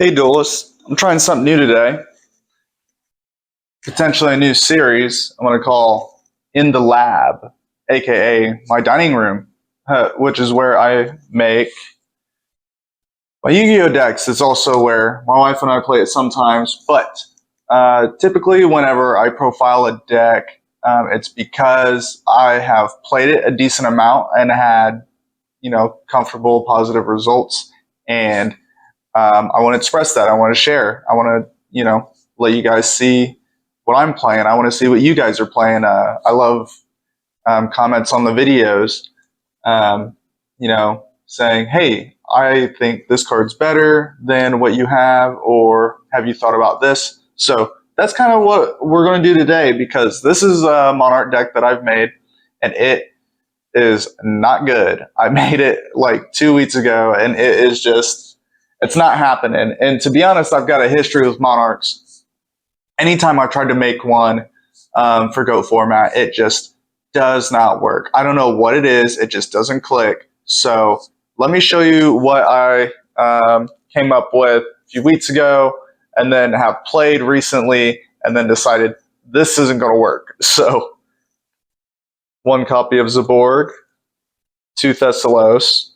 Hey duelists, I'm trying something new today. Potentially a new series I'm going to call In the Lab, aka my dining room, which is where I make my Yu-Gi-Oh decks. It's also where my wife and I play it sometimes, but typically whenever I profile a deck, it's because I have played it a decent amount and had, comfortable, positive results. And I want to express that. I want to share. I want to, let you guys see what I'm playing. I want to see what you guys are playing. I love comments on the videos, saying, hey, I think this card's better than what you have, or have you thought about this? So that's kind of what we're going to do today, because this is a Monarch deck that I've made, and it is not good. I made it like 2 weeks ago, and it is just, it's not happening. And to be honest, I've got a history with Monarchs. Anytime I've tried to make one for GOAT format, it just does not work. I don't know what it is. It just doesn't click. So let me show you what I came up with a few weeks ago, and then have played recently, and then decided this isn't going to work. So 1 copy of Zaborg, 2 Thessalos,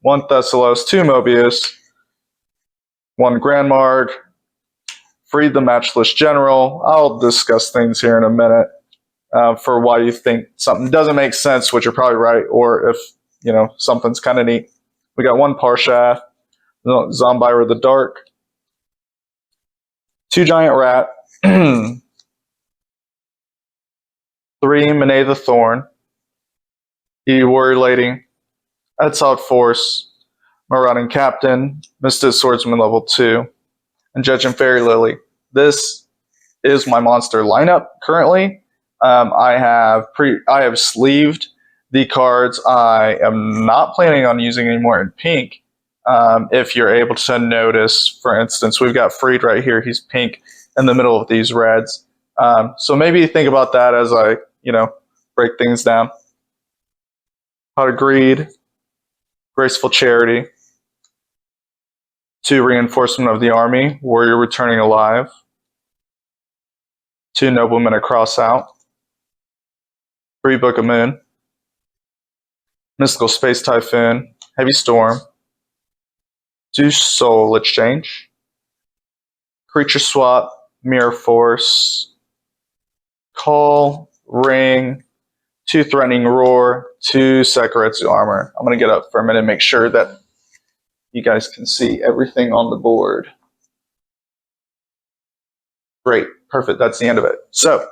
1 Thessalos, 2 Mobius, 1 Grandmarg, Freed the Matchless General. I'll discuss things here in a minute for why you think something doesn't make sense, which you're probably right, or if, something's kind of neat. We got 1 Parshath, Zombira the Dark, 2 Giant Rat, 3 Monet the Thorn, E Warrior Lady, Exiled Force, Marauding Captain, Mystic Swordsman level 2, and Judge and Fairy Lily. This is my monster lineup currently. I have sleeved the cards I am not planning on using anymore in pink. If you're able to notice, for instance, we've got Freed right here. He's pink in the middle of these reds. So maybe think about that as I, break things down. Pot of Greed, Graceful Charity, 2 Reinforcement of the Army, Warrior Returning Alive, 2 Noblemen Across Out, 3 Book of Moon, Mystical Space Typhoon, Heavy Storm, 2 Soul Exchange, Creature Swap, Mirror Force, Call, Ring, 2 Threatening Roar, 2 Sakaretsu Armor. I'm going to get up for a minute and make sure that you guys can see everything on the board. Great, perfect, that's the end of it. So,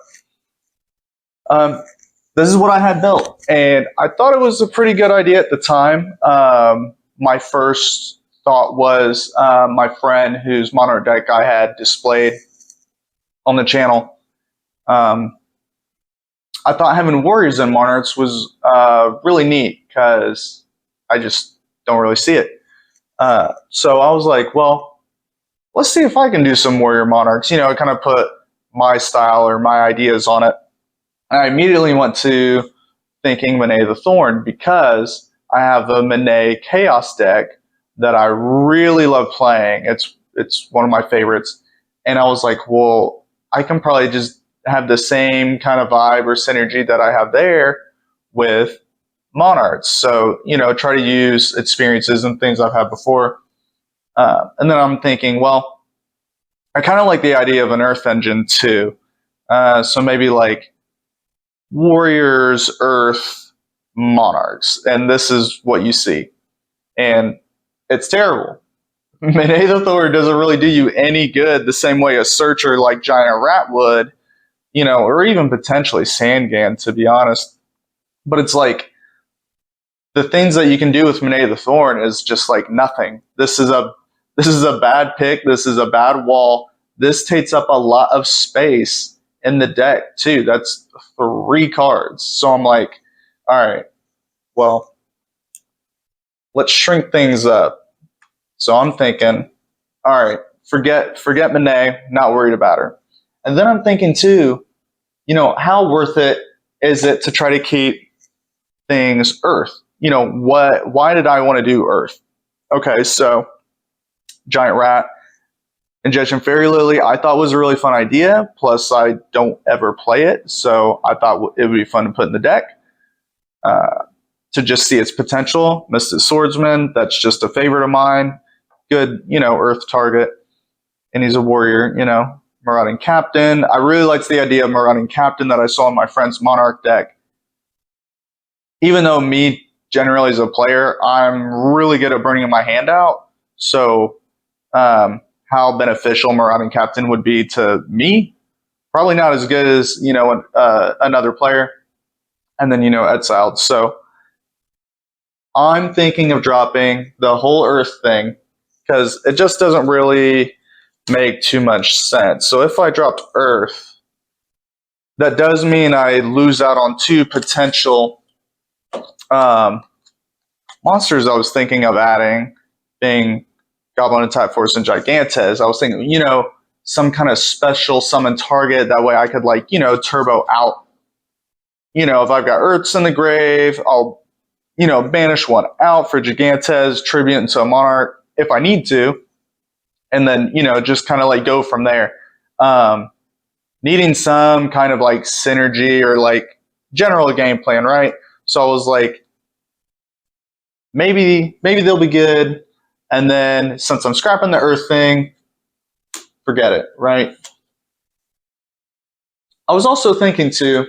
this is what I had built, and I thought it was a pretty good idea at the time. My first thought was my friend whose Monarch deck I had displayed on the channel. I thought having Warriors and Monarchs was really neat, because I just don't really see it. So I was like, well, let's see if I can do some Warrior Monarchs. I kind of put my style or my ideas on it. And I immediately went to thinking Monet the Thorn, because I have a Monet Chaos deck that I really love playing. It's one of my favorites. And I was like, well, I can probably just have the same kind of vibe or synergy that I have there with Monarchs. So, try to use experiences and things I've had before. And then I'm thinking, well, I kind of like the idea of an Earth engine too. So maybe like Warriors, Earth, Monarchs. And this is what you see. And it's terrible. Monet the Thorn doesn't really do you any good the same way a Searcher like Giant Rat would, or even potentially Sandgan, to be honest. But it's like, the things that you can do with Monet the Thorn is just like nothing. This is a bad pick. This is a bad wall. This takes up a lot of space in the deck too. That's 3 cards. So I'm like, all right, well, let's shrink things up. So I'm thinking, all right, forget Monet, not worried about her. And then I'm thinking too, how worth it is it to try to keep things Earth? Why did I want to do Earth? Okay, so Giant Rat, Injection Fairy Lily, I thought was a really fun idea. Plus, I don't ever play it, so I thought it would be fun to put in the deck to just see its potential. Mystic Swordsman, that's just a favorite of mine. Good, Earth target, and he's a warrior, Marauding Captain. I really liked the idea of Marauding Captain that I saw in my friend's Monarch deck. Even though me, generally as a player, I'm really good at burning my hand out, so how beneficial Marauding Captain would be to me, probably not as good as another player, and then exiled. So I'm thinking of dropping the whole Earth thing because it just doesn't really make too much sense. So if I dropped Earth, that does mean I lose out on two potential monsters I was thinking of adding, being Goblin Attack Force and Gigantes. I was thinking, some kind of special summon target. That way I could turbo out. If I've got Earths in the grave, I'll, banish one out for Gigantes, tribute into a Monarch if I need to. And then, just kind of go from there. Needing some kind of synergy or general game plan, right? So I was like, maybe they'll be good. And then since I'm scrapping the Earth thing, forget it, right? I was also thinking too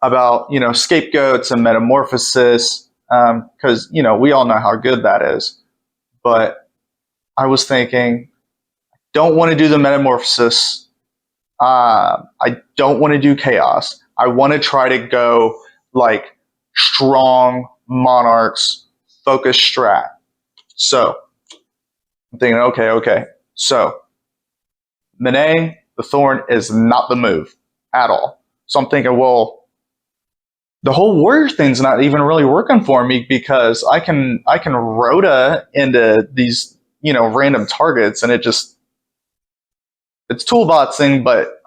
about, scapegoats and metamorphosis, because, we all know how good that is. But I was thinking, don't want to do the metamorphosis. I don't want to do chaos. I want to try to go strong monarchs, focus strat. So I'm thinking, okay. So Monet, the Thorn is not the move at all. So I'm thinking, well, the whole warrior thing's not even really working for me because I can Rhoda into these, random targets, and it's toolboxing, but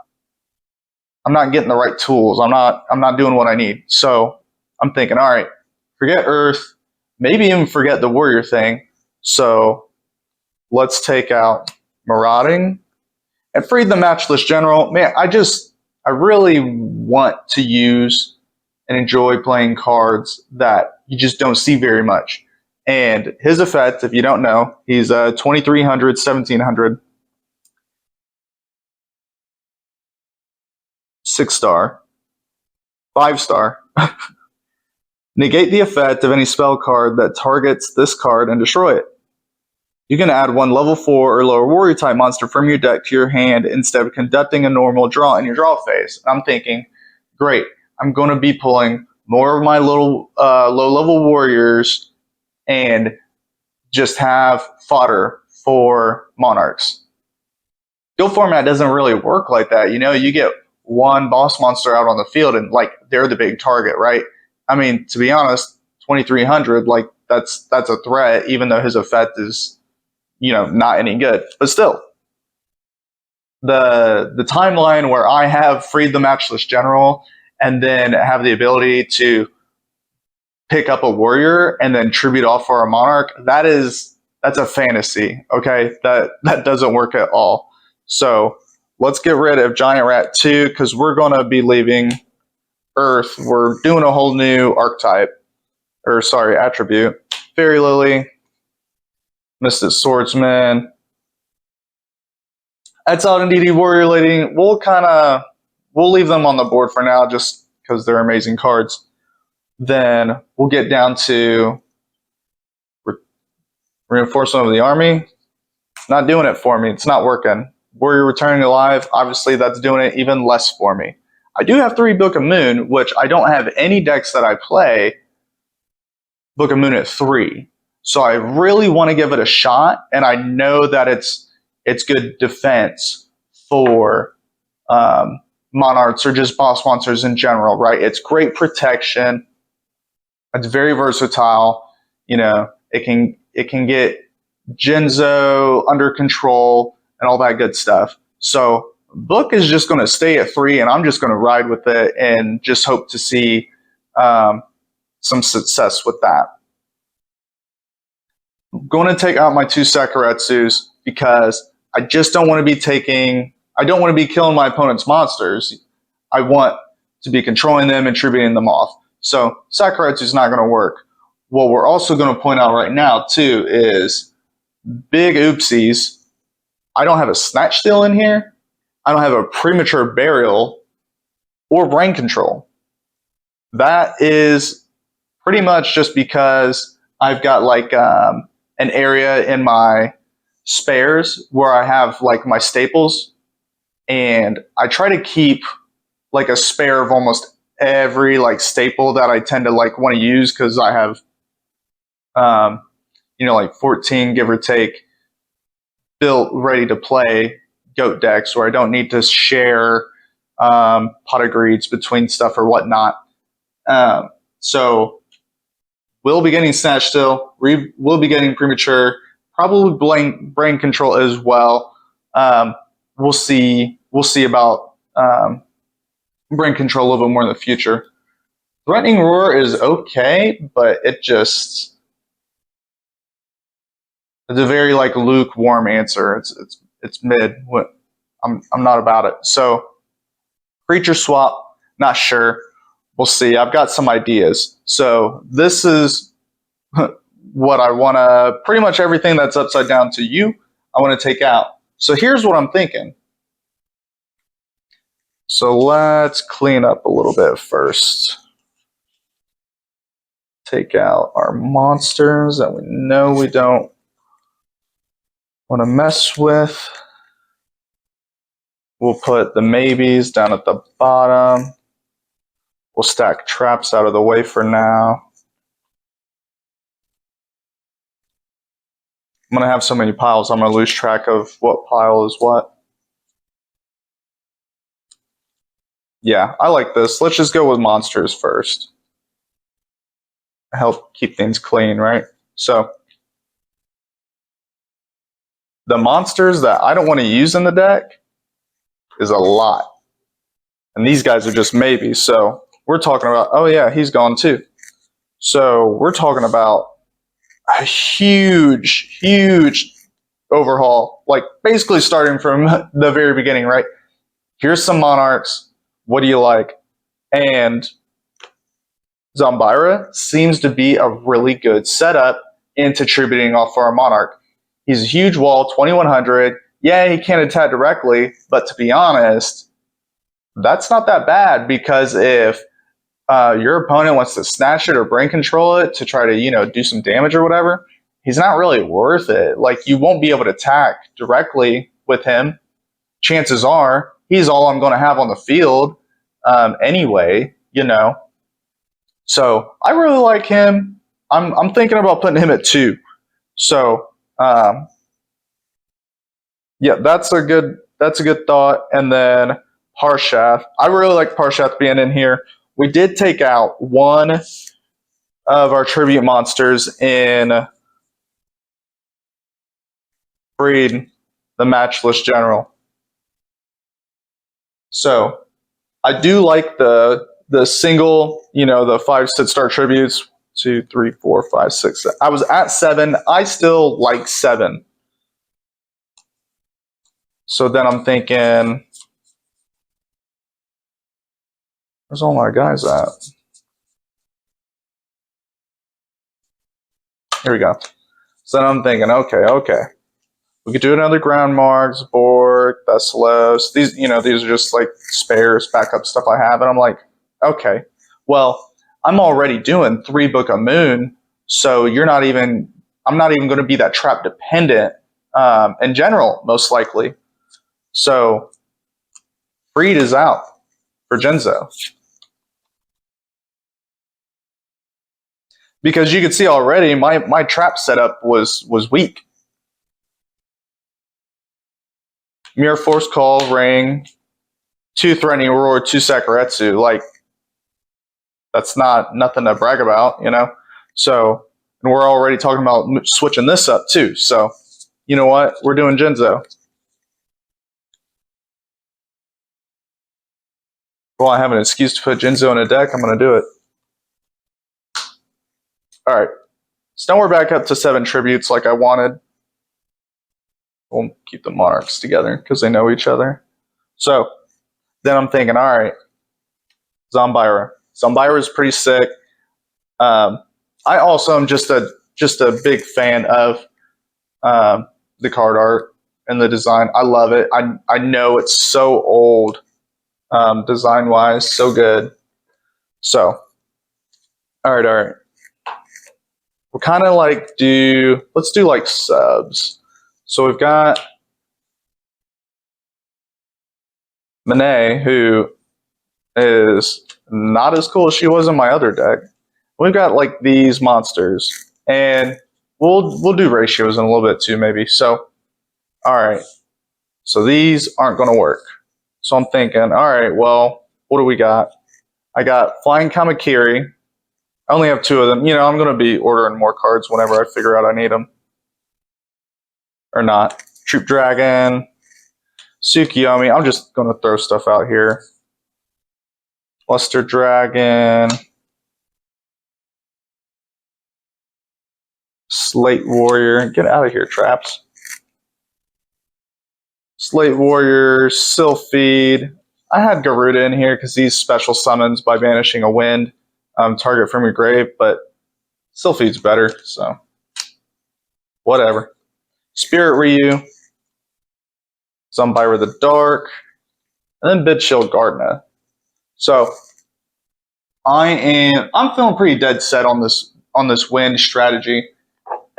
I'm not getting the right tools. I'm not doing what I need. So I'm thinking, all right, forget Earth, maybe even forget the warrior thing. So let's take out Marauding and free the Matchless General. Man, I really want to use and enjoy playing cards that you just don't see very much. And his effect, if you don't know, he's 2300, 1700, 6-star, 5-star. Negate the effect of any spell card that targets this card and destroy it. You can add one level 4 or lower warrior type monster from your deck to your hand instead of conducting a normal draw in your draw phase. I'm thinking, great, I'm going to be pulling more of my little low level warriors and just have fodder for monarchs. Guild format doesn't really work like that. You get one boss monster out on the field and they're the big target, right? I mean, to be honest, 2300, that's a threat, even though his effect is not any good. But still, the timeline where I have freed the Matchless General and then have the ability to pick up a warrior and then tribute off for a monarch, that's a fantasy, okay? That doesn't work at all. So let's get rid of Giant Rat 2 because we're going to be leaving Earth. We're doing a whole new attribute. Fairy Lily, Mystic Swordsman, Exiled and DD Warrior Lady. We'll leave them on the board for now just because they're amazing cards. Then we'll get down to Reinforcement of the Army. Not doing it for me. It's not working. Warrior Returning Alive, obviously that's doing it even less for me. I do have 3 Book of Moon, which I don't have any decks that I play Book of Moon at 3. So I really want to give it a shot, and I know that it's good defense for monarchs or just boss monsters in general, right? It's great protection. It's very versatile. It can get Genzo under control and all that good stuff. So Book is just going to stay at 3, and I'm just going to ride with it and just hope to see some success with that. I'm going to take out my 2 Sakuretsus because I just don't want to be I don't want to be killing my opponent's monsters. I want to be controlling them and tributing them off. So Sakuretsu is not going to work. What we're also going to point out right now, too, is big oopsies. I don't have a Snatch Steal in here. I don't have a Premature Burial or Brain Control. That is pretty much just because I've got like an area in my spares where I have like my staples, and I try to keep like a spare of almost every like staple that I tend to like want to use, because I have like 14 give or take built ready to play goat decks where I don't need to share pot of greeds between stuff or whatnot. So we'll be getting Snatch Still. We'll be getting Premature, probably Brain Control as well. We'll see about Brain Control a little bit more in the future. Threatening Roar is okay, but it's a very like lukewarm answer. It's mid. I'm not about it. So creature swap, not sure. We'll see. I've got some ideas. So this is what I want to, pretty much everything that's upside down to you, I want to take out. So here's what I'm thinking. So let's clean up a little bit first. Take out our monsters that we know we don't want to mess with. We'll put the maybes down at the bottom. We'll stack traps out of the way for now. I'm going to have so many piles, I'm going to lose track of what pile is what. Yeah, I like this. Let's just go with monsters first. Help keep things clean, right? So the monsters that I don't want to use in the deck is a lot. And these guys are just maybes. So we're talking about, oh yeah, he's gone too. So we're talking about a huge overhaul, like basically starting from the very beginning, right? Here's some monarchs. What do you like? And Zombira seems to be a really good setup into tributing off for our monarch. He's a huge wall, 2100. Yeah, he can't attack directly, but to be honest, that's not that bad, because if your opponent wants to snatch it or brain control it to try to, do some damage or whatever, he's not really worth it. Like, you won't be able to attack directly with him. Chances are he's all I'm going to have on the field anyway, So I really like him. I'm thinking about putting him at 2. So yeah, that's a good thought. And then Parshath. I really like Parshath being in here. We did take out one of our tribute monsters in Breed, the Matchless General. So I do like the single, the 5 sit-star tributes. 2, 3, 4, 5, 6. I was at 7. I still like 7. So then I'm thinking, where's all my guys at? Here we go. So then I'm thinking, okay. We could do another Ground Marks, Borg, Thessalos. These are just like spares, backup stuff I have. And I'm like, okay, well, I'm already doing 3 Book of Moon, so I'm not even going to be that trap dependent in general, most likely. So Freed is out for Genzo. Because you can see already my trap setup was weak. Mirror Force Call, Ring, 2 Threatening Roar, 2 Sakuretsu. Like, that's nothing to brag about, So, and we're already talking about switching this up too. So, you know what? We're doing Genzo. Well, I have an excuse to put Genzo in a deck. I'm going to do it. All right. So now we're back up to 7 tributes like I wanted. We'll keep the Monarchs together because they know each other. So then I'm thinking, all right, Zombira. Zombira is pretty sick. I also am just a big fan of the card art and the design. I love it. I know it's so old, design wise, so good. So, all right. We'll kind of like let's do like subs. So we've got Monet, who is not as cool as she was in my other deck. We've got like these monsters, and we'll do ratios in a little bit too, maybe. So, all right. So these aren't going to work. So I'm thinking, all right, well, what do we got? I got Flying Kamakiri. I only have 2 of them. I'm going to be ordering more cards whenever I figure out I need them or not. Troop Dragon, Tsukiyomi. I'm just going to throw stuff out here. Luster Dragon, Slate Warrior. Get out of here, traps. Slate Warrior, Sylphid. I had Garuda in here because he's special summons by banishing a wind target from your grave, but Sylphid's better, so whatever. Spirit Ryu, Zombira the Dark, and then Bidchill Gardna. So I'm feeling pretty dead set on this wind strategy.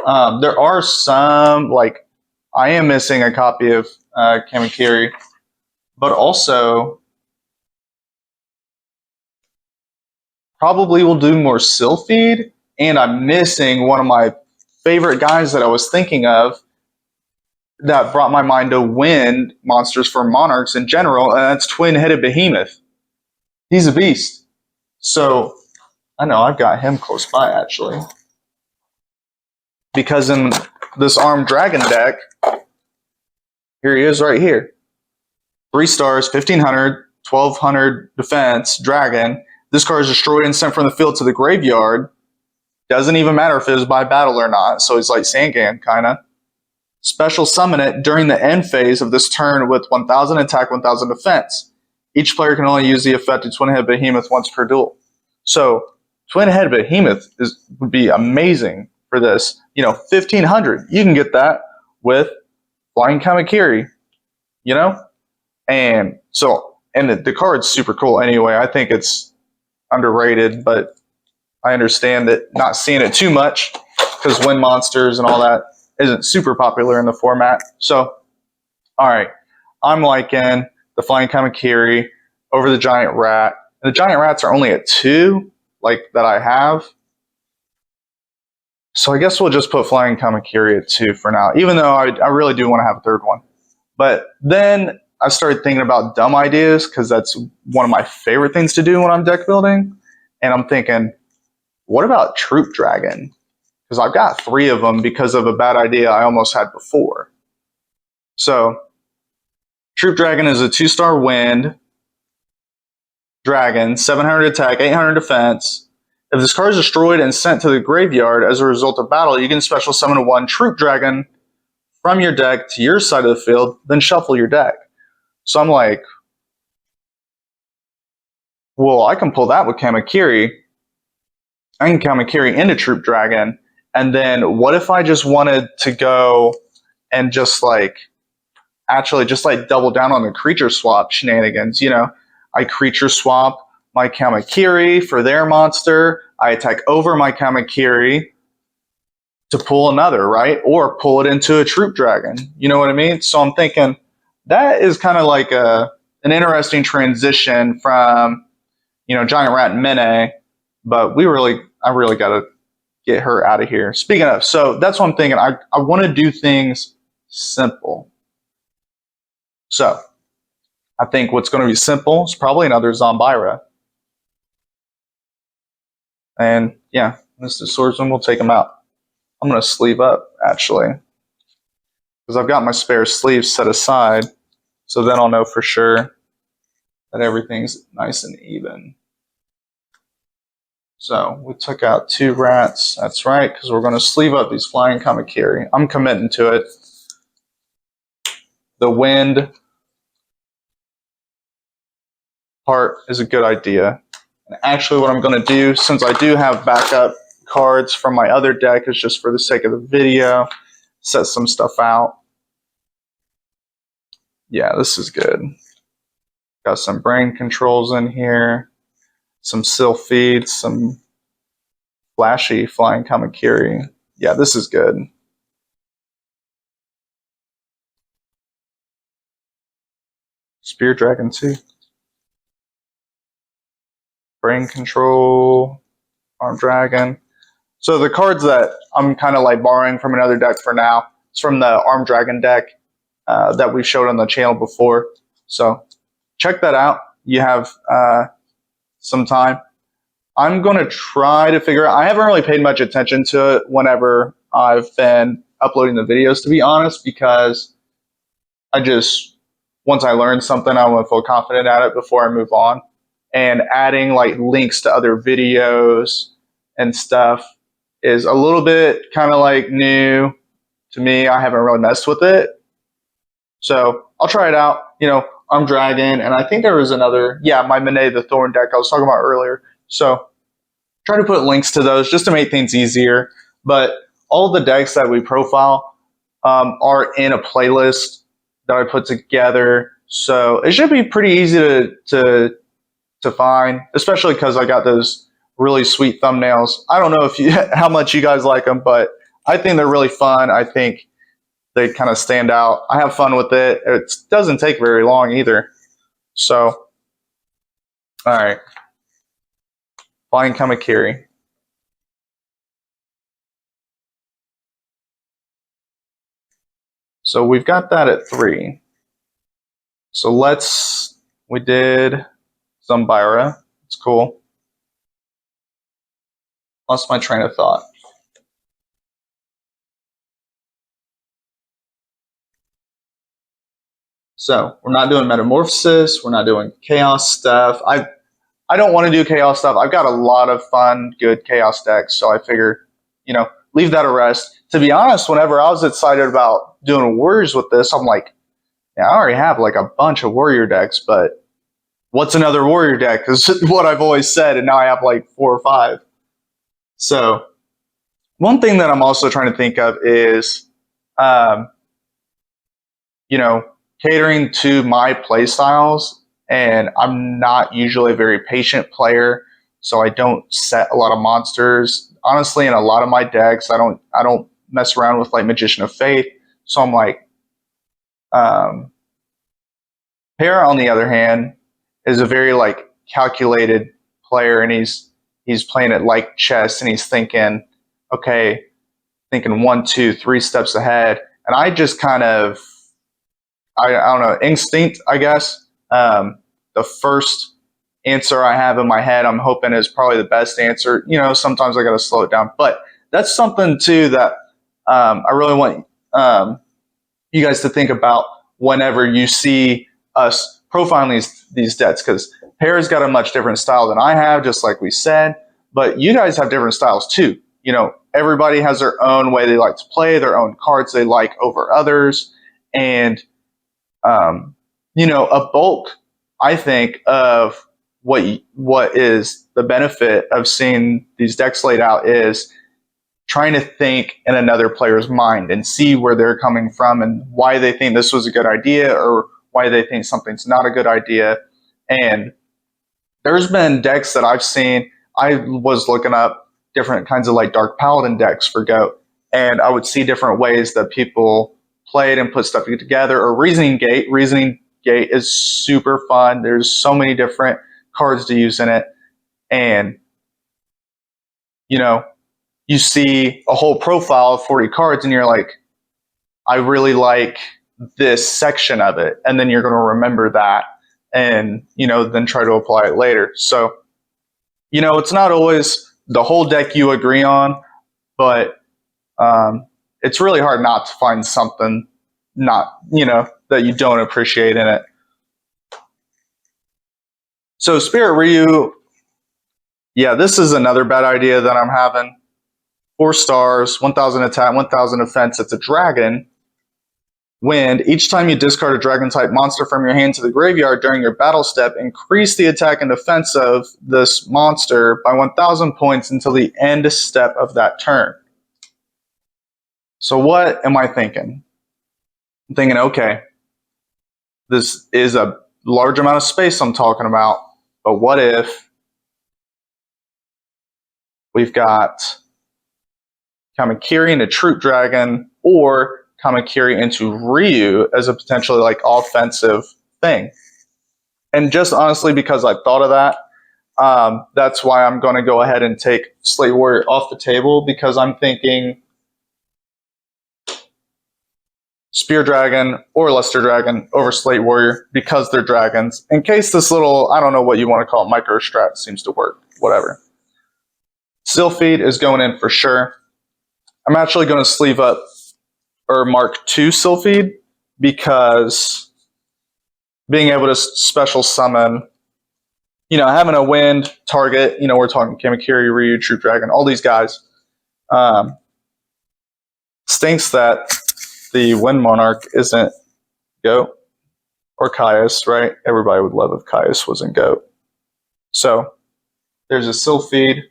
There are some, like, I am missing a copy of Kamakiri, but also probably will do more Sylphid, and I'm missing one of my favorite guys that I was thinking of that brought my mind to wind monsters for Monarchs in general, and that's Twin-Headed Behemoth. He's a beast. So, I know, I've got him close by, actually. Because in this Armed Dragon deck, here he is right here. 3 stars, 1500, 1200 defense, dragon. This card is destroyed and sent from the field to the graveyard. Doesn't even matter if it was by battle or not, so he's like Sangan, kind of. Special summon it during the end phase of this turn with 1000 attack, 1000 defense. Each player can only use the effect of Twin-Headed Behemoth once per duel. So, Twin-Headed Behemoth would be amazing for this. 1500. You can get that with Flying Kamakiri, And so, and the card's super cool anyway. I think it's underrated, but I understand that not seeing it too much because wind monsters and all that isn't super popular in the format. So, all right, I'm liking the Flying Kamakiri over the Giant Rat. And the Giant Rats are only at 2, like, that I have. So I guess we'll just put Flying Kamakiri at 2 for now, even though I really do want to have a 3rd one. But then I started thinking about dumb ideas because that's one of my favorite things to do when I'm deck building. And I'm thinking, what about Troop Dragon? Because I've got 3 of them because of a bad idea I almost had before. So, Troop Dragon is a 2-star wind dragon, 700 attack, 800 defense. If this card is destroyed and sent to the graveyard as a result of battle, you can special summon 1 Troop Dragon from your deck to your side of the field, then shuffle your deck. So I'm like, well, I can pull that with Kamakiri. I can Kamakiri into Troop Dragon. And then what if I just wanted to go and just like double down on the creature swap shenanigans? I creature swap my Kamakiri for their monster. I attack over my Kamakiri to pull another, right? Or pull it into a Troop Dragon. You know what I mean? So I'm thinking that is kind of like an interesting transition from, Giant Rat and Mene. But I really got to get her out of here. Speaking of, so that's what I'm thinking. I want to do things simple. So I think what's going to be simple is probably another Zombira. And yeah, this is Swordsman. We'll take him out. I'm going to sleeve up, actually, because I've got my spare sleeves set aside, so then I'll know for sure that everything's nice and even. So we took out 2 rats. That's right, because we're going to sleeve up these Flying Kamakiri. I'm committing to it. the wind part is a good idea. And actually what I'm going to do, since I do have backup cards from my other deck, is just for the sake of the video, set some stuff out. Yeah, this is good. Got some brain controls in here, some Sylphides, some flashy flying Kamakiri. Yeah, this is good. Spear Dragon 2. Brain Control, Arm Dragon. So the cards that I'm kind of like borrowing from another deck for now, it's from the Arm Dragon deck that we showed on the channel before. So check that out. You have some time. I'm going to try to figure out, I haven't really paid much attention to it whenever I've been uploading the videos, to be honest, because once I learn something, I want to feel confident at it before I move on. And adding like links to other videos and stuff is a little bit kind of like new to me. I haven't really messed with it. So I'll try it out. I'm Dragon, and I think there was another, my Monet the Thorn deck I was talking about earlier. So try to put links to those just to make things easier. But all the decks that we profile are in a playlist that I put together. So it should be pretty easy to find, especially because I got those really sweet thumbnails. I don't know how much you guys like them, but I think they're really fun. I think they kind of stand out. I have fun with it. It doesn't take very long either. So, all right. Flying Kamakiri. So we've got that at 3. So we did Zumbira. It's cool. Lost my train of thought. So we're not doing Metamorphosis. We're not doing Chaos stuff. I don't want to do Chaos stuff. I've got a lot of fun, good Chaos decks. So I figure, leave that a rest. To be honest, whenever I was excited about doing Warriors with this, I'm like, I already have like a bunch of Warrior decks, but what's another Warrior deck? Is what I've always said, and now I have like 4 or 5. So one thing that I'm also trying to think of is, catering to my play styles, and I'm not usually a very patient player, so I don't set a lot of monsters. Honestly, in a lot of my decks, I don't mess around with like Magician of Faith. So I'm like, Pear, on the other hand, is a very like calculated player, and he's playing it like chess, and he's thinking 1, 2, 3 steps ahead. And I just kind of, I don't know, instinct, I guess. The first answer I have in my head, I'm hoping is probably the best answer. Sometimes I got to slow it down, but that's something too that I really want you guys to think about whenever you see us profiling these decks, because Pear's got a much different style than I have, just like we said, but you guys have different styles too. Everybody has their own way they like to play, their own cards they like over others, and a bulk, I think, of what is the benefit of seeing these decks laid out is trying to think in another player's mind and see where they're coming from and why they think this was a good idea or why they think something's not a good idea. And there's been decks that I've seen. I was looking up different kinds of like Dark Paladin decks for GOAT, and I would see different ways that people played and put stuff together. Or Reasoning Gate. Reasoning Gate is super fun. There's so many different cards to use in it. And, you see a whole profile of 40 cards and you're like, I really like this section of it. And then you're going to remember that and, then try to apply it later. So, it's not always the whole deck you agree on, but it's really hard not to find something that you don't appreciate in it. So Spirit Ryu, this is another bad idea that I'm having. 4 stars, 1,000 attack, 1,000 defense. It's a dragon. Wind. Each time you discard a dragon-type monster from your hand to the graveyard during your battle step, increase the attack and defense of this monster by 1,000 points until the end step of that turn. So what am I thinking? I'm thinking, okay, this is a large amount of space I'm talking about, but what if we've got Kamakiri into Troop Dragon, or Kamakiri into Ryu as a potentially like offensive thing? And just honestly, because I thought of that, that's why I'm going to go ahead and take Slate Warrior off the table, because I'm thinking Spear Dragon or Luster Dragon over Slate Warrior because they're dragons. In case this little, I don't know what you want to call it, micro strat seems to work, whatever. Sylphid is going in for sure. I'm actually going to sleeve up or mark 2 Sylphid, because being able to special summon, having a wind target, we're talking Kamakiri, Ryu, Troop Dragon, all these guys. Stinks that the Wind Monarch isn't GOAT or Caius, right? Everybody would love if Caius wasn't GOAT. So there's a Sylphid.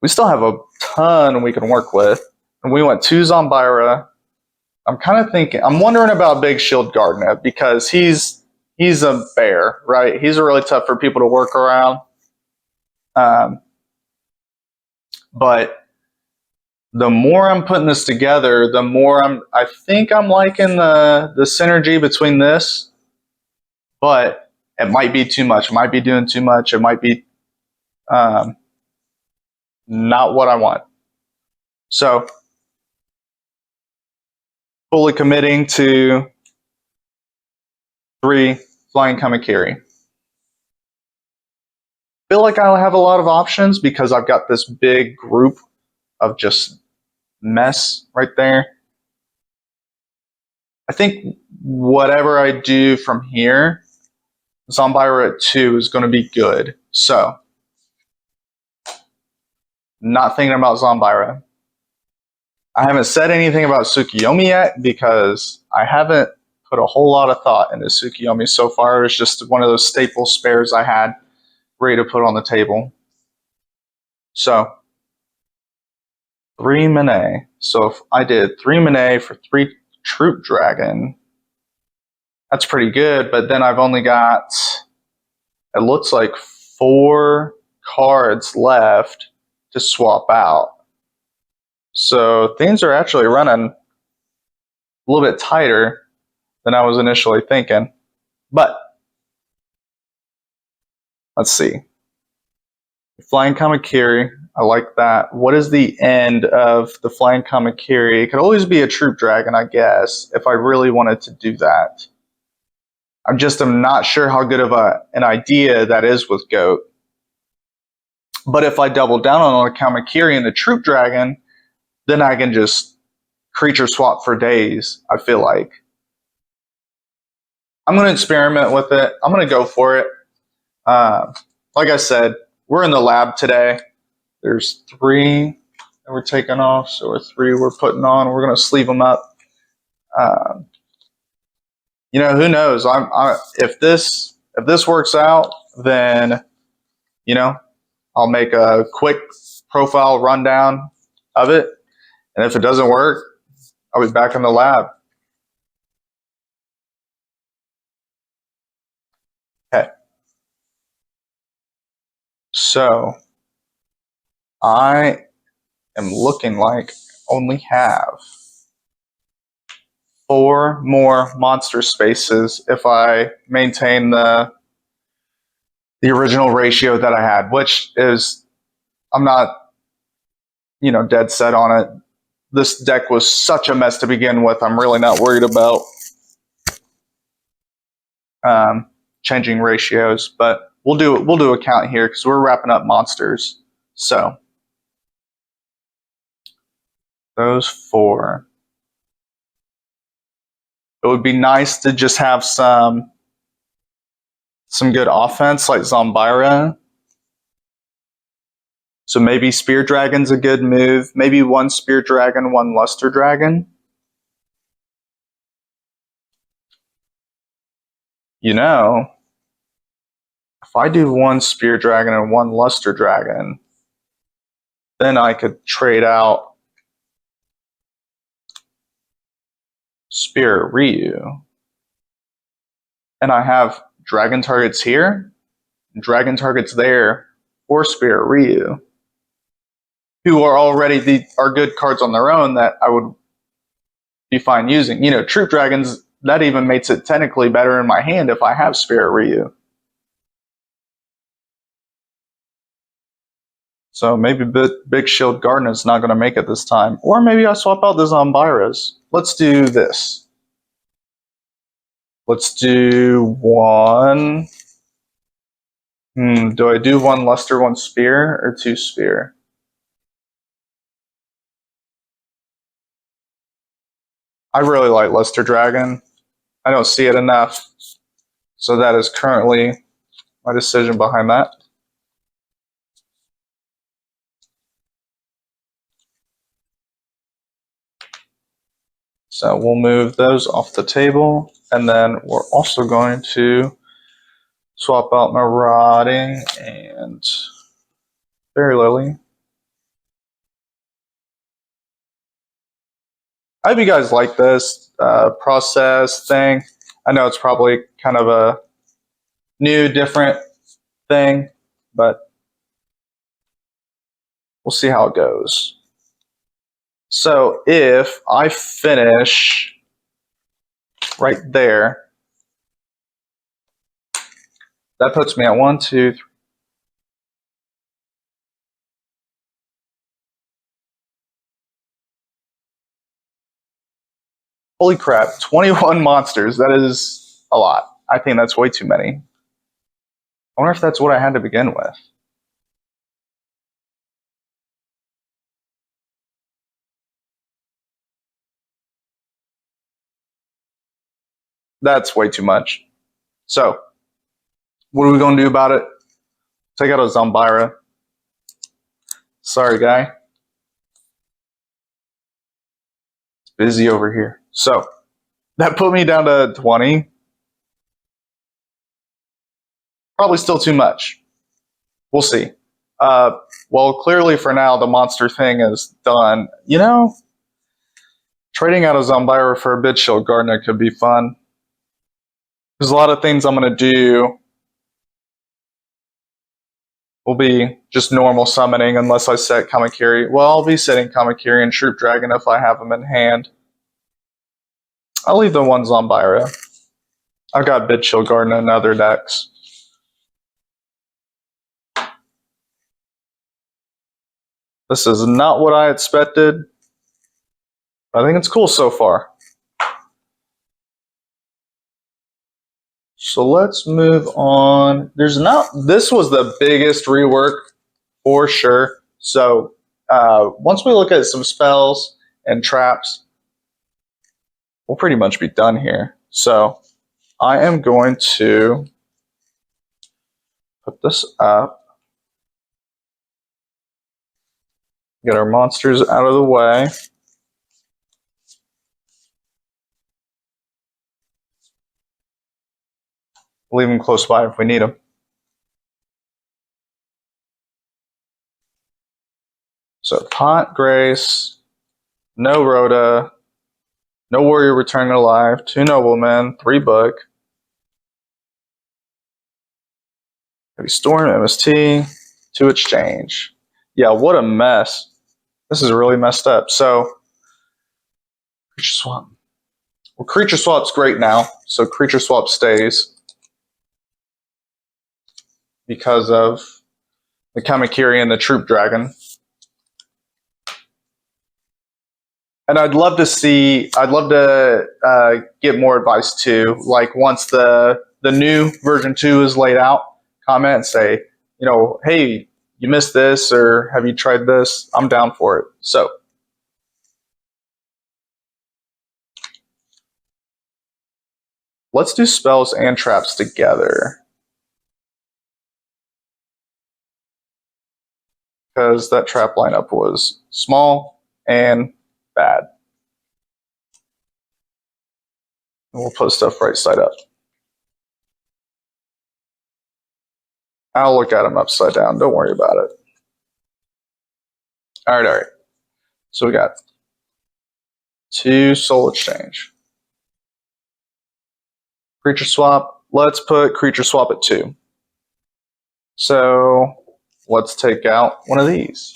We still have a ton we can work with. And we went 2 Zombira. I'm wondering about Big Shield Gardener, because he's a bear, right? He's really tough for people to work around. But the more I'm putting this together, the more I think I'm liking the synergy between this, but it might be too much. It might be doing too much. It might be not what I want. So fully committing to 3 Flying Kamakiri. Feel like I'll have a lot of options because I've got this big group of just mess right there. I think whatever I do from here, Zombira at 2 is going to be good. So, not thinking about Zombira. I haven't said anything about Tsukiyomi yet because I haven't put a whole lot of thought into Tsukiyomi so far. It was just one of those staple spares I had ready to put on the table. So, 3 Monet. So if I did 3 Monet for 3 Troop Dragon, that's pretty good, but then I've only got, it looks like 4 cards left to swap out. So things are actually running a little bit tighter than I was initially thinking. But let's see. Flying Kamakiri, I like that. What is the end of the Flying Kamakiri? It could always be a Troop Dragon, I guess, if I really wanted to do that. I'm not sure how good of an idea that is with GOAT. But if I double down on the Kamakiri and the Troop Dragon, then I can just creature swap for days, I feel like. I'm going to experiment with it. I'm going to go for it. Like I said, we're in the lab today. There's 3 that we're taking off, so we're 3 we're putting on. We're going to sleeve them up. Who knows? If this works out, then I'll make a quick profile rundown of it. And if it doesn't work, I'll be back in the lab. Okay. So I am looking like only have 4 more monster spaces if I maintain the original ratio that I had, which is, I'm not, dead set on it. This deck was such a mess to begin with. I'm really not worried about changing ratios, but we'll do a count here because we're wrapping up monsters. So those 4. It would be nice to just have some good offense like Zombira. So maybe Spear Dragon's a good move. Maybe 1 Spear Dragon, 1 Luster Dragon. You know, if I do one Spear Dragon and one Luster Dragon, then I could trade out Spirit Ryu. And I have Dragon targets here, Dragon targets there, or Spirit Ryu, who are already are good cards on their own that I would be fine using. You know, Troop Dragons, that even makes it technically better in my hand if I have Spirit Ryu. So maybe Big Shield Garden is not going to make it this time. Or maybe I swap out the Zombiras. Let's do this. Let's do one. Do I do one Luster, one Spear, or two Spear? I really like Luster Dragon. I don't see it enough. So that is currently my decision behind that. So we'll move those off the table. And then we're also going to swap out Marauding and Fairy Lily. I hope you guys like this process thing. I know it's probably kind of a new, different thing, but we'll see how it goes. So if I finish right there, that puts me at 1, 2, 3. Holy crap, 21 monsters. That is a lot. I think that's way too many. I wonder if that's what I had to begin with. That's way too much. So, what are we going to do about it? Take out a Zombira. Sorry, guy. It's busy over here. So, that put me down to 20. Probably still too much. We'll see. Well, clearly for now, the monster thing is done. You know, trading out a Zombira for a Big Shield Gardener could be fun. There's a lot of things I'm going to do will be just normal summoning unless I set Kamakiri. Well, I'll be setting Kamakiri and Troop Dragon if I have them in hand. I'll leave the one Zombira. I've got Big Shield Gardener in other decks. This is not what I expected. I think it's cool so far. So let's move on. This was the biggest rework for sure. So once we look at some spells and traps, we'll pretty much be done here. So I am going to put this up. Get our monsters out of the way. Leave them close by if we need them. So Pot, Grace, no Rhoda, no Warrior returning alive, 2 Noblemen, 3 Book, Heavy Storm, MST, 2 Exchange. Yeah, what a mess. This is really messed up. So, Creature Swap. Well, Creature Swap's great now, so Creature Swap stays because of the Kamakiri and the Troop Dragon. And I'd love to get more advice too. Like once the new version 2 is laid out, comment and say, you know, hey, you missed this, or have you tried this? I'm down for it. So let's do spells and traps together, because that trap lineup was small and bad. And we'll put stuff right side up. I'll look at them upside down. Don't worry about it. All right. So we got 2 soul exchange. Creature swap. Let's put creature swap at 2. So let's take out one of these.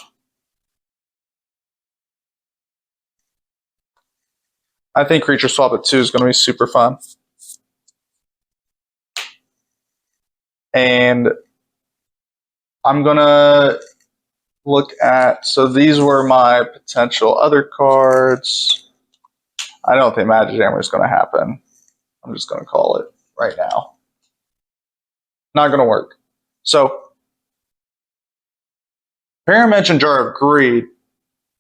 I think creature swap at 2 is going to be super fun. And I'm going to look at, so these were my potential other cards. I don't think Magic Jammer is going to happen. I'm just going to call it right now. Not going to work. So, Paramention Jar of Greed,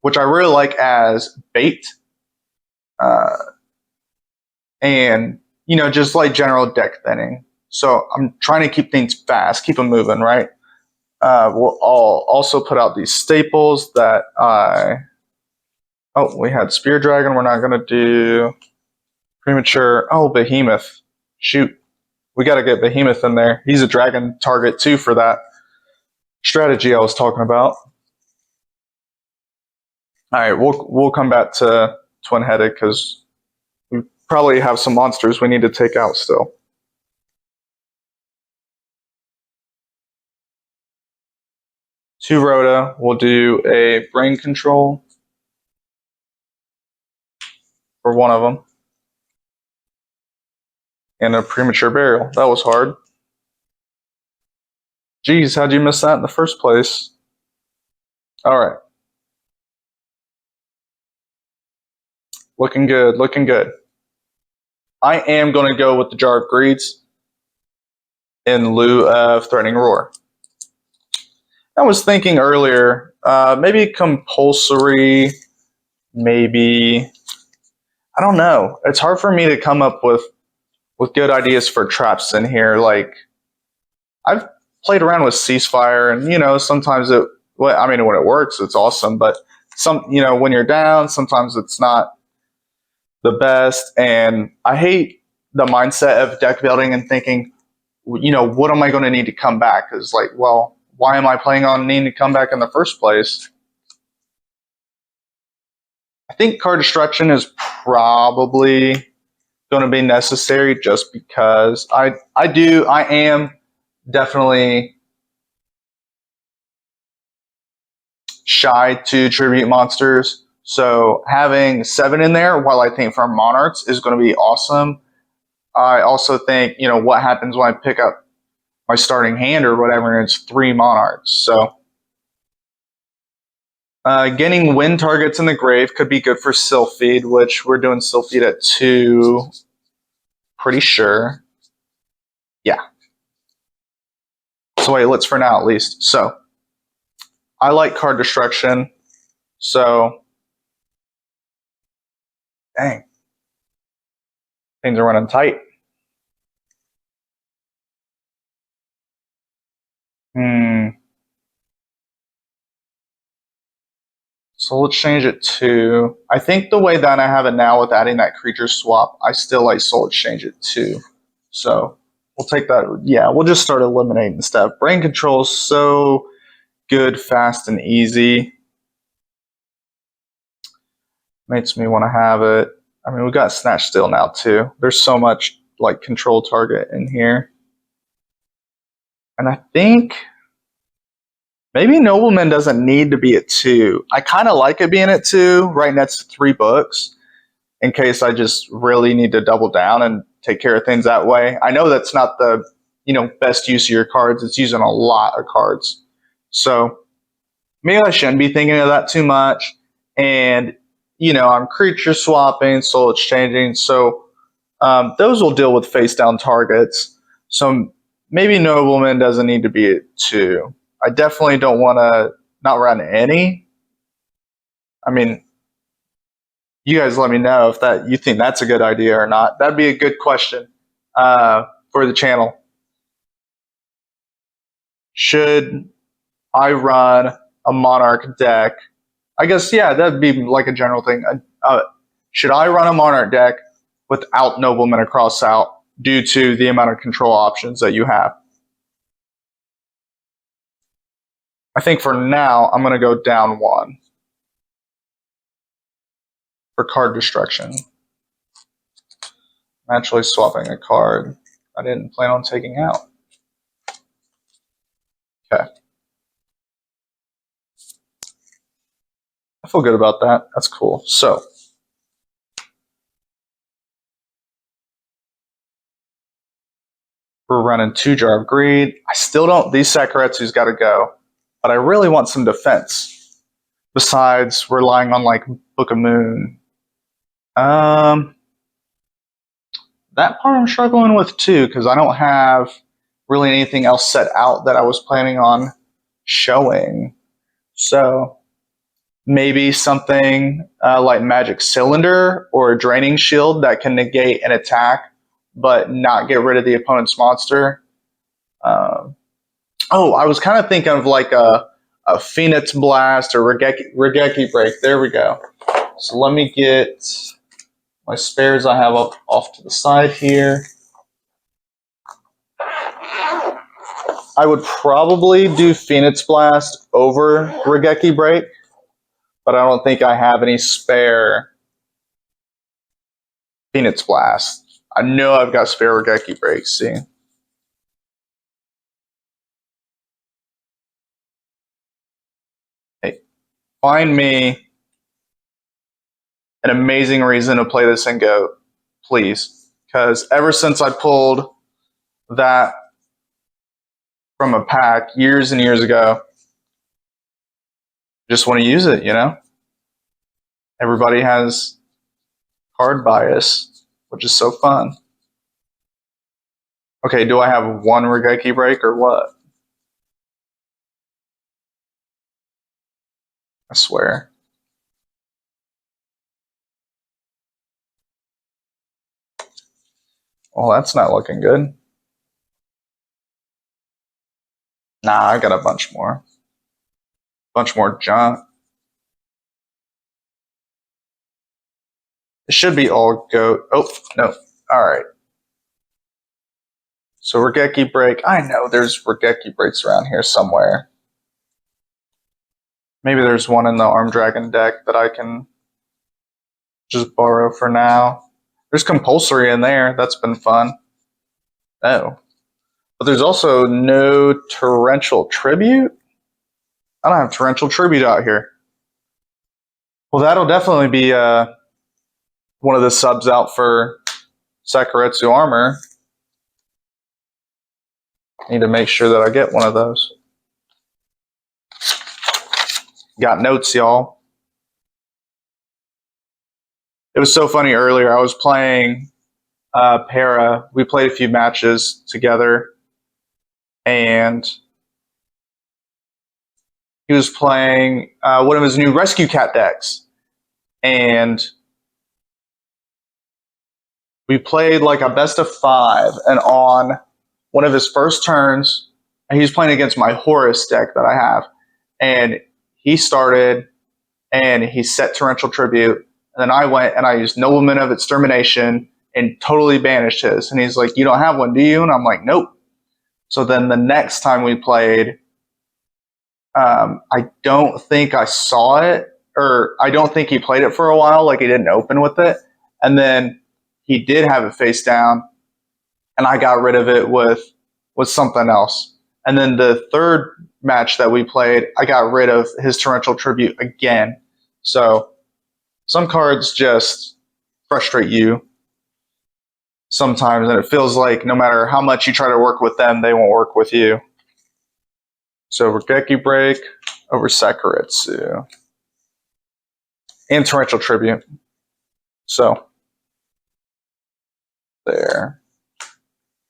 which I really like as bait. And, you know, just like general deck thinning. So I'm trying to keep things fast, keep them moving, right? We'll also put out these staples that we had Spear Dragon. We're not going to do Premature. Oh, Behemoth. Shoot. We got to get Behemoth in there. He's a dragon target too for that strategy I was talking about. All right, we'll come back to Twin-Headed because we probably have some monsters we need to take out still. Two Rhoda. We'll do a Brain Control for one of them. And a Premature Burial. That was hard. Geez, how'd you miss that in the first place? All right. Looking good, looking good. I am going to go with the Jar of Greeds in lieu of Threatening Roar. I was thinking earlier, maybe compulsory, maybe, I don't know. It's hard for me to come up with good ideas for traps in here. Like, I've played around with Ceasefire, and, you know, sometimes when it works, it's awesome, but when you're down, sometimes it's not the best. And I hate the mindset of deck building and thinking, you know, what am I going to need to come back? Because, like, well, why am I playing on needing to come back in the first place? I think card destruction is probably going to be necessary just because I am definitely shy to tribute monsters. So having 7 in there, while I think for Monarchs is going to be awesome, I also think, you know, what happens when I pick up my starting hand or whatever, and it's 3 Monarchs. So getting win targets in the grave could be good for Sylphid, which we're doing Sylphid at 2, pretty sure. Yeah. So wait, let's for now at least. So I like card destruction. So dang, things are running tight. So let's change it to, I think the way that I have it now with adding that creature swap, I still like Soul Exchange it too. So we'll take that. Yeah, we'll just start eliminating stuff. Brain Control is so good, fast, and easy. Makes me want to have it. I mean, we got Snatch Steal now too. There's so much like control target in here. And I think maybe Nobleman doesn't need to be at 2. I kind of like it being at 2, right next to 3 books, in case I just really need to double down and take care of things that way. I know that's not the, you know, best use of your cards. It's using a lot of cards. So maybe I shouldn't be thinking of that too much. And, you know, I'm creature swapping, soul exchanging. So those will deal with face down targets. So maybe Nobleman doesn't need to be at 2. I definitely don't want to not run any. I mean, you guys let me know if that you think that's a good idea or not. That'd be a good question for the channel. Should I run a Monarch deck? I guess, yeah, that'd be like a general thing. Should I run a Monarch deck without Nobleman across out due to the amount of control options that you have? I think for now, I'm going to go down 1 for card destruction. I'm actually swapping a card I didn't plan on taking out. Okay. I feel good about that. That's cool. So, we're running 2 Jar of Greed. I still don't, these Sakuretsu's got to go, but I really want some defense besides relying on like Book of Moon. That part I'm struggling with too, because I don't have really anything else set out that I was planning on showing. So maybe something like Magic Cylinder or a Draining Shield that can negate an attack but not get rid of the opponent's monster. I was kind of thinking of like a Phoenix Blast or Regeki Break. There we go. So let me get my spares I have up off to the side here. I would probably do Phoenix Blast over Regeki Break, but I don't think I have any spare Phoenix Blast. I know I've got spare Regeki Breaks, see? Hey, find me an amazing reason to play this in GOAT, please. Because ever since I pulled that from a pack years and years ago, just want to use it, you know? Everybody has card bias, which is so fun. Okay, do I have 1 Regeki Break or what? I swear. Well, that's not looking good. Nah, I got a bunch more. Bunch more junk. It should be all GOAT. Oh, no. All right. So Regeki Break. I know there's Regeki Breaks around here somewhere. Maybe there's one in the Armed Dragon deck that I can just borrow for now. There's Compulsory in there. That's been fun. Oh. But there's also no Torrential Tribute? I don't have Torrential Tribute out here. Well, that'll definitely be one of the subs out for Sakuretsu Armor. Need to make sure that I get one of those. Got notes, y'all. It was so funny earlier. I was playing Para. We played a few matches together, and he was playing one of his new Rescue Cat decks. And we played like a best of 5, and on one of his first turns, he was playing against my Horus deck that I have, and he started and he set Torrential Tribute, and then I went and I used Nobleman of Extermination and totally banished his. And he's like, "You don't have one, do you?" And I'm like, "Nope." So then the next time we played, I don't think I saw it, or I don't think he played it for a while, like he didn't open with it. And then he did have it face down, and I got rid of it with something else. And then the third match that we played, I got rid of his Torrential Tribute again. So some cards just frustrate you sometimes, and it feels like no matter how much you try to work with them, they won't work with you. So Regeki Break over Sakuretsu. And Torrential Tribute. So there.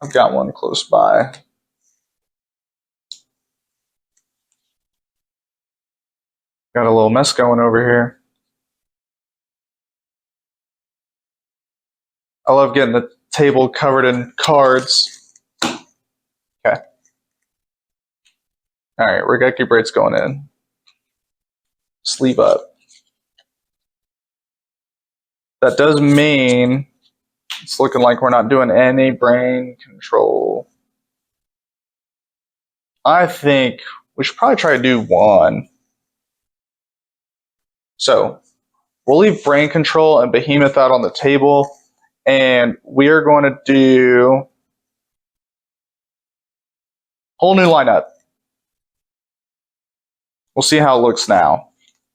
I've got one close by. Got a little mess going over here. I love getting the table covered in cards. Okay. All right, Regeki Break's going in. Sleeve up. That does mean it's looking like we're not doing any brain control. I think we should probably try to do one. So we'll leave Brain Control and Behemoth out on the table, and we are going to do whole new lineup. We'll see how it looks now.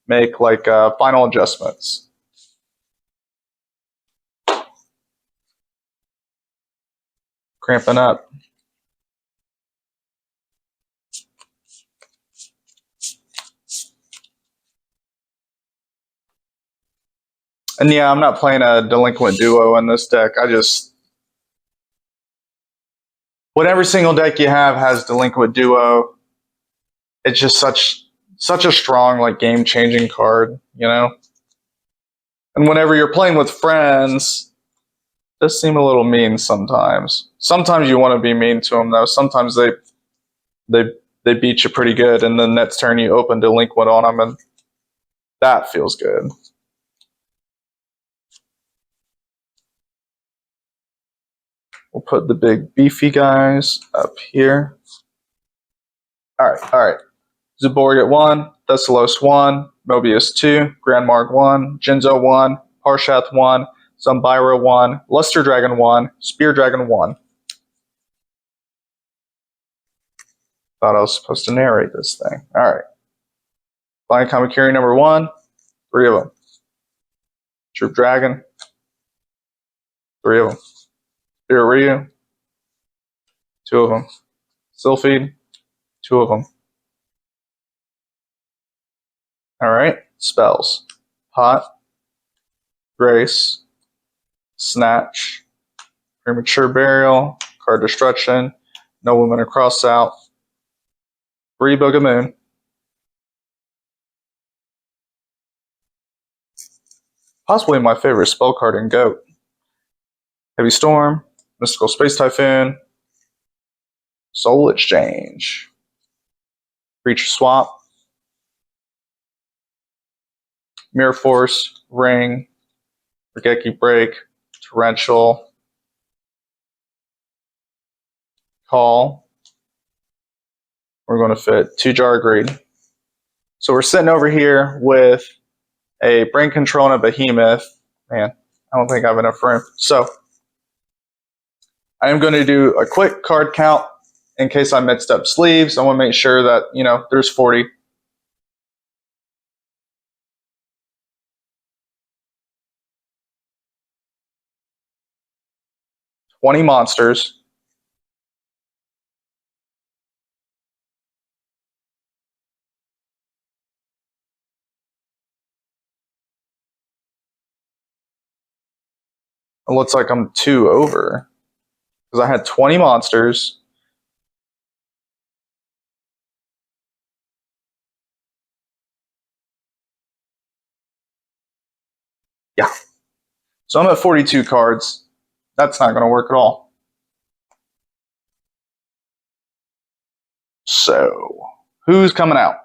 Make like final adjustments. Cramping up. And yeah, I'm not playing a Delinquent Duo in this deck. When every single deck you have has Delinquent Duo, it's just such a strong, like, game-changing card, you know? And whenever you're playing with friends, it does seem a little mean sometimes. Sometimes you want to be mean to them, though. Sometimes they beat you pretty good, and then next turn you open Delinquent on them, and that feels good. We'll put the big beefy guys up here. All right. Zaborg at 1, Thessalos 1, Mobius 2, Grandmarg 1, Jinzo 1, Harshath 1, Zumbira 1, Luster Dragon 1, Spear Dragon 1. Thought I was supposed to narrate this thing. All right. Flying Kamakiri number 1, 3 of them. Troop Dragon, 3 of them. Spirit Ryu, 2 of them. Sylphid, 2 of them. Alright, spells. Pot, Grace, Snatch, Premature Burial, Card Destruction, No Woman Across Out, 3 Book of Moon, possibly my favorite spell card in GOAT. Heavy Storm, Mystical Space Typhoon, Soul Exchange, Creature Swap, Mirror Force, Ring, Regeki Break, Torrential, Call. We're going to fit 2 Jar Greed. So we're sitting over here with a Brain Control and a Behemoth. Man, I don't think I have enough room. So I am going to do a quick card count in case I mixed up sleeves. I want to make sure that, there's 40. $20 monsters. It looks like I'm 2 over because I had 20 monsters. Yeah. So I'm at 42 cards. That's not going to work at all. So, who's coming out?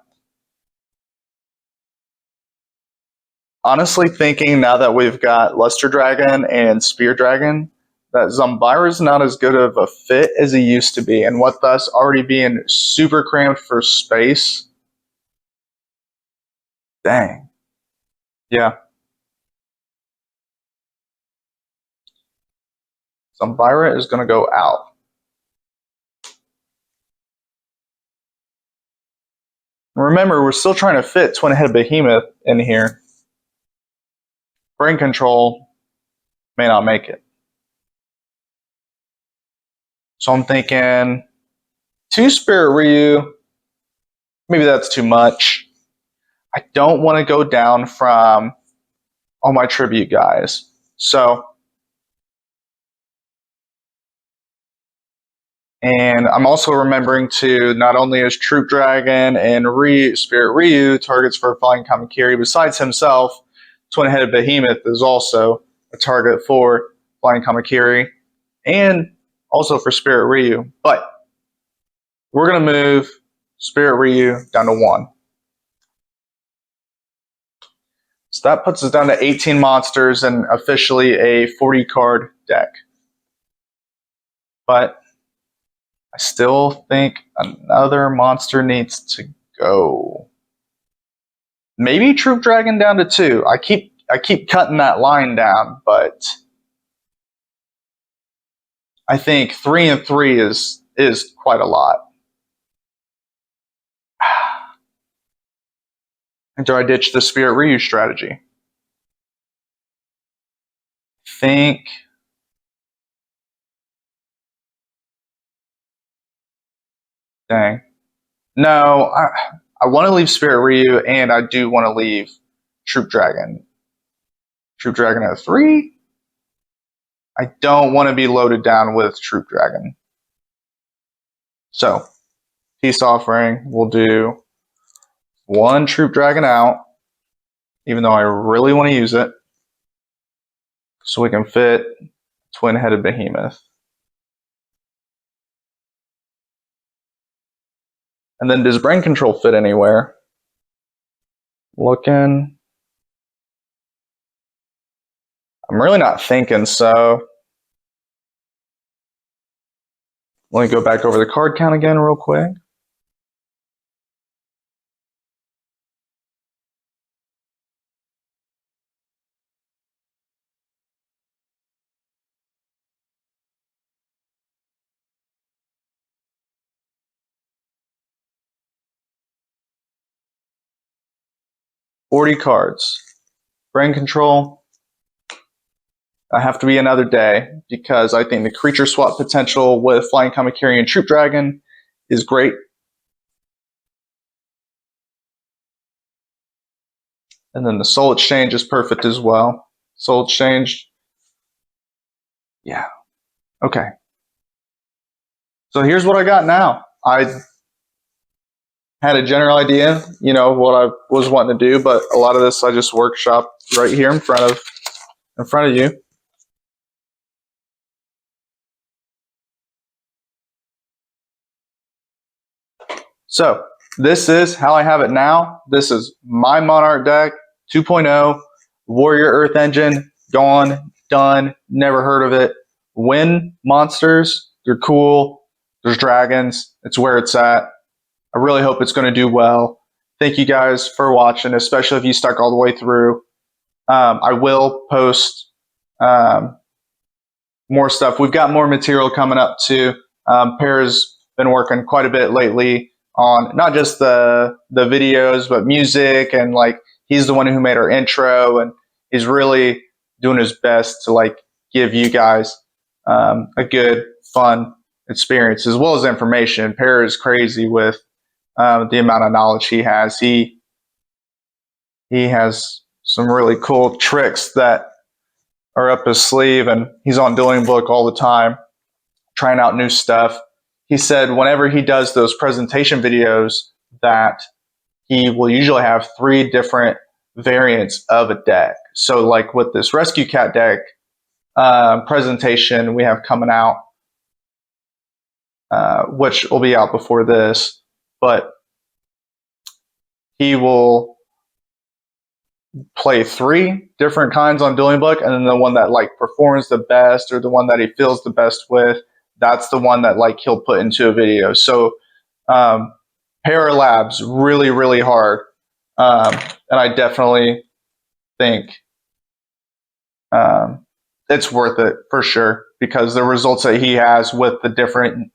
Honestly thinking now that we've got Luster Dragon and Spear Dragon, that Zumbira's not as good of a fit as he used to be, and with us already being super cramped for space. Dang. Yeah. Zumbira is going to go out. Remember, we're still trying to fit Twin-Headed Behemoth in here. Brain Control may not make it. So I'm thinking 2 Spirit Ryu. Maybe that's too much. I don't want to go down from all my tribute guys. So, and I'm also remembering to not only is Troop Dragon and Spirit Ryu targets for Flying Kamakiri, besides himself, Twin-Headed Behemoth is also a target for Flying Kamakiri and also for Spirit Ryu. But we're going to move Spirit Ryu down to 1. So that puts us down to 18 monsters and officially a 40 card deck. But I still think another monster needs to go. Maybe Troop Dragon down to 2. I keep cutting that line down, but I think 3 and 3 is quite a lot. And do I ditch the Spirit Ryu strategy? Think. Dang. No, I want to leave Spirit Ryu, and I do want to leave Troop Dragon. Troop Dragon at 3. I don't want to be loaded down with Troop Dragon. So, Peace Offering, we'll do 1 Troop Dragon out, even though I really want to use it, so we can fit Twin-Headed Behemoth. And then does Brain Control fit anywhere? Looking. I'm really not thinking so. Let me go back over the card count again real quick. $40 cards. Brain Control. I have to be another day because I think the creature swap potential with Flying Kamakiri and Troop Dragon is great. And then the Soul Exchange is perfect as well. Soul Exchange. Yeah. Okay. So here's what I got now. I had a general idea, what I was wanting to do, but a lot of this I just workshop right here in front of you. So this is how I have it now. This is my Monarch deck 2.0, Warrior Earth Engine, gone, done, never heard of it. Win monsters, they're cool. There's dragons, it's where it's at. I really hope it's going to do well. Thank you guys for watching, especially if you stuck all the way through. I will post more stuff. We've got more material coming up too. Per's been working quite a bit lately on not just the videos, but music, and he's the one who made our intro, and he's really doing his best to give you guys a good, fun experience as well as information. Per is crazy with the amount of knowledge he has. He has some really cool tricks that are up his sleeve, and he's on Dueling Book all the time, trying out new stuff. He said whenever he does those presentation videos that he will usually have 3 different variants of a deck. So with this Rescue Cat deck presentation we have coming out, which will be out before this, but he will play 3 different kinds on Dueling Book, and then the one that performs the best, or the one that he feels the best with, that's the one that he'll put into a video. So Paralab's really, really hard, and I definitely think it's worth it for sure, because the results that he has with the different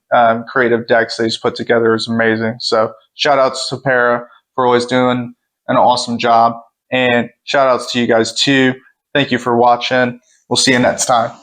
creative decks that he's put together is amazing. So shout outs to Para for always doing an awesome job, and shout outs to you guys too. Thank you for watching. We'll see you next time.